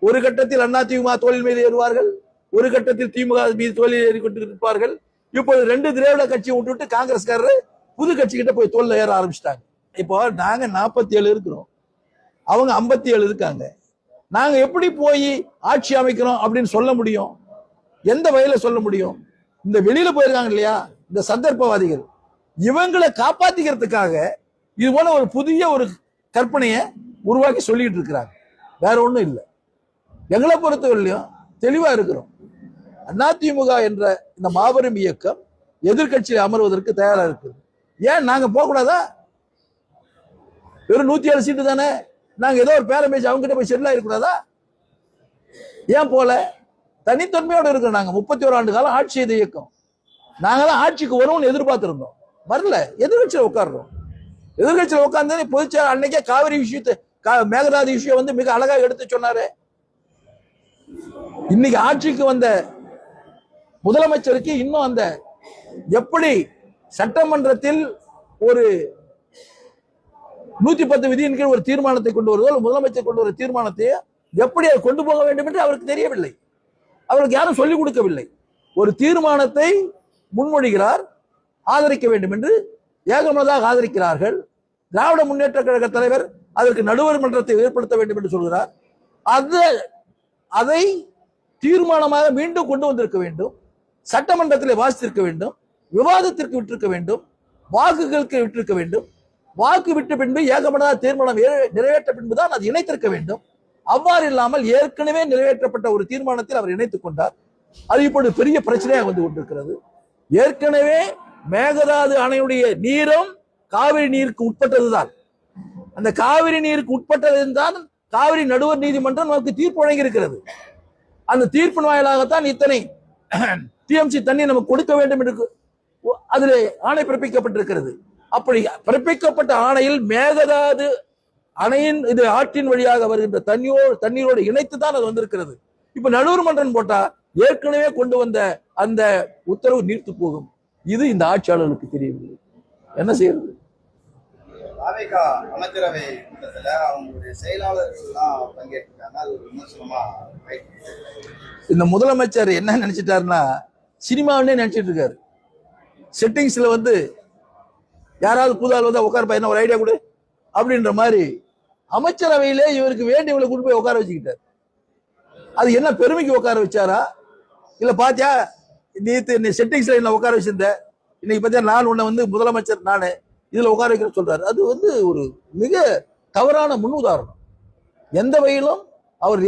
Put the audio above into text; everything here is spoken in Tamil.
ஒரு கட்டத்தில் அதிமுக தோல்வி மீது ஏறுவார்கள், ஒரு கட்டத்தில் திமுக மீது தோல்வி ஏறிக்கொண்டு இருப்பார்கள். இப்போது 2 திராவிட கட்சியை விட்டுட்டு காங்கிரஸ்காரர் புது கட்சி கிட்ட போய் தோல்ல ஏற ஆரம்பிச்சிட்டாங்க. இப்போ நாங்க 47 இருக்கிறோம், அவங்க 57 இருக்காங்க. நாங்க எப்படி போய் ஆட்சி அமைக்கிறோம் அப்படின்னு சொல்ல முடியும்? எந்த வகையில சொல்ல முடியும்? இந்த வெளியில போயிருக்காங்க இல்லையா இந்த சந்தர்ப்பவாதிகள், இவங்களை காப்பாத்திக்கிறதுக்காக இது போல ஒரு புதிய ஒரு கற்பனையை உருவாக்கி சொல்லிட்டு இருக்கிறாங்க. வேற ஒண்ணும் இல்லை. எங்களை பொறுத்தவரையிலும் தெளிவா இருக்கிறோம். அதிமுக என்ற இந்த மாபெரும் இயக்கம் எதிர்கட்சியில் அமர்வதற்கு தயாரா இருக்குது. ஏன் நாங்க போக கூடாதா? வெறும் 107 சீட்டு தானே, நாங்க ஏதோ ஒரு பேரம் பேசி அவங்க கிட்ட போய் செட்டில் ஆயிருக்கூடாதா? ஏன் போல? தனித்தன்மையோடு இருக்கிறோம். நாங்க 31 ஆண்டு காலம் ஆட்சி செய்த இயக்கம். நாங்க தான் ஆட்சிக்கு வரும்னு எதிர்பார்த்திருந்தோம், வரல. எதிர்கட்சியில் உட்கார்றோம். எதிர்கட்சியில் உட்கார்ந்து பொதுச்செயலாளர் அன்னைக்கே காவிரி விஷயத்தை, மேகதாது விஷயம் வந்து மிக அழகாக எடுத்து சொன்னாரு. இன்னைக்கு ஆட்சிக்கு வந்த முதலமைச்சருக்கு இன்னும் அந்த எப்படி சட்டமன்றத்தில் ஒரு 110 விதியின் கீழ் ஒரு தீர்மானத்தை கொண்டு வருவதோ, முதலமைச்சர் கொண்டு வர தீர்மானத்தை எப்படி அதை கொண்டு போக வேண்டும் என்று அவருக்கு தெரியவில்லை. அவருக்கு யாரும் சொல்லிக் கொடுக்கவில்லை. ஒரு தீர்மானத்தை முன்மொழிகிறார், ஆதரிக்க வேண்டும் என்று ஏகமனதாக ஆதரிக்கிறார்கள். திராவிட முன்னேற்ற கழக தலைவர் அதற்கு நடுவர் மன்றத்தை ஏற்படுத்த வேண்டும் என்று சொல்கிறார். அதை தீர்மானமாக மீண்டும் கொண்டு வந்திருக்க வேண்டும், சட்டமன்றத்தில் வாசித்திருக்க வேண்டும், விவாதத்திற்கு விட்டிருக்க வேண்டும், வாக்குகளுக்கு விட்டிருக்க வேண்டும். வாக்கு விட்ட பின்பு ஏகமனதாக தீர்மானம் நிறைவேற்ற பின்புதான் அது இணைத்திருக்க வேண்டும். அவ்வாறு இல்லாமல் ஏற்கனவே நிறைவேற்றப்பட்ட ஒரு தீர்மானத்தில் அவர் இணைத்துக் கொண்டார். அது இப்பொழுது பெரிய பிரச்சனையாக வந்து கொண்டிருக்கிறது. ஏற்கனவே மேகதாது அணையுடைய நீரும் காவிரி நீருக்கு உட்பட்டதுதான். அந்த காவிரி நீருக்கு உட்பட்டதுதான் காவிரி நடுவர் நீதிமன்றம் நமக்கு தீர்ப்பு வழங்கி இருக்கிறது. அந்த தீர்ப்பின் வாயிலாகத்தான் இத்தனை டிஎம்சி தண்ணி நமக்கு கொடுக்க வேண்டும் என்று அதில் ஆணை பிறப்பிக்கப்பட்டிருக்கிறது. அப்படி பிறப்பிக்கப்பட்ட ஆணையில் மேகதாது அணையின் இது ஆற்றின் வழியாக வருகின்ற தண்ணீரோடு இணைத்து தான் அது வந்திருக்கிறது. இப்ப நடுவர் மன்றம் போட்டா ஏற்கனவே கொண்டு வந்த அந்த உத்தரவு நீர்த்து போகும். இது இந்த ஆட்சியாளர்களுக்கு தெரியவில்லை. என்ன செய்யறது? அமைச்சரவை கூட்டத்தில் அவங்களுடைய செயலாளர்கள் பங்கேற்றாங்க. அது ஒரு விமர்சனமா இந்த முதலமைச்சர் என்ன நினைச்சிட்டாருன்னா, சினிமாவே நினைச்சிட்டு இருக்காரு. செட்டிங்ஸ்ல வந்து யாராவது புதால் வந்து உட்கார பையனா ஒரு ஐடியா கொடு அப்படின்ற மாதிரி அமைச்சரவையிலே இவருக்கு வேண்டியவங்களை கொண்டு போய் உட்கார வச்சுக்கிட்டார். அது என்ன பெருமைக்கு உட்கார வச்சாரா? இல்ல பாத்தியா நீ செட்டிங்ஸ்ல என்ன உட்கார வச்சிருந்த, இன்னைக்கு பாத்தியா நான் உன்னை வந்து முதலமைச்சர் நானு இதுல உட்கார வைக்கிற சொல்றாரு. அது வந்து ஒரு மிக தவறான முன்னுதாரணம். எந்த வகையிலும் அவர்